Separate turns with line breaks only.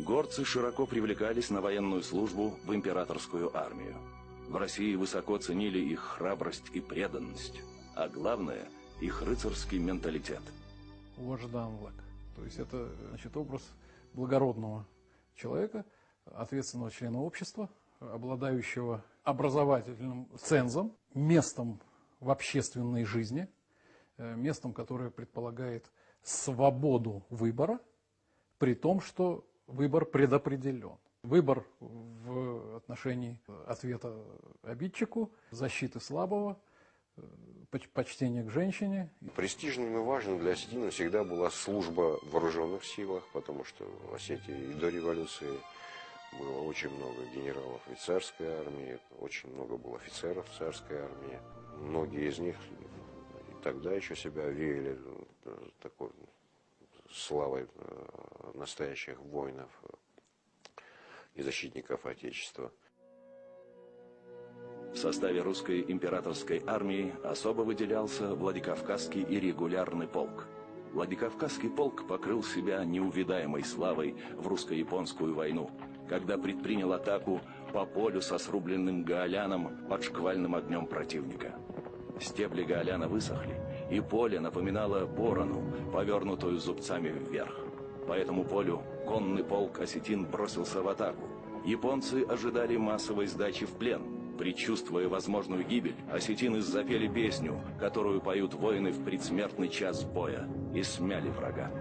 Горцы широко привлекались на военную службу в императорскую армию. В России высоко ценили их храбрость и преданность, а главное – их рыцарский менталитет.
Вожданлак. То есть это, значит, образ благородного человека, ответственного члена общества, обладающего образовательным цензом, местом в общественной жизни, местом, которое предполагает свободу выбора, при том, что выбор предопределен. Выбор в отношении ответа обидчику, защиты слабого, почтение к женщине.
Престижным и важным для осетина всегда была служба в вооруженных силах, потому что в Осетии и до революции было очень много генералов в царской армии, очень много было офицеров в царской армии. Многие из них и тогда еще себя веяли такой славой настоящих воинов и защитников Отечества.
В составе русской императорской армии особо выделялся Владикавказский и регулярный полк. Владикавказский полк покрыл себя неувидаемой славой в русско-японскую войну, когда предпринял атаку по полю со срубленным гаоляном под шквальным огнем противника. Стебли гаоляна высохли, и поле напоминало борону, повернутую зубцами вверх. По этому полю конный полк осетин бросился в атаку. Японцы ожидали массовой сдачи в плен. Предчувствуя возможную гибель, осетины запели песню, которую поют воины в предсмертный час боя, и смяли врага.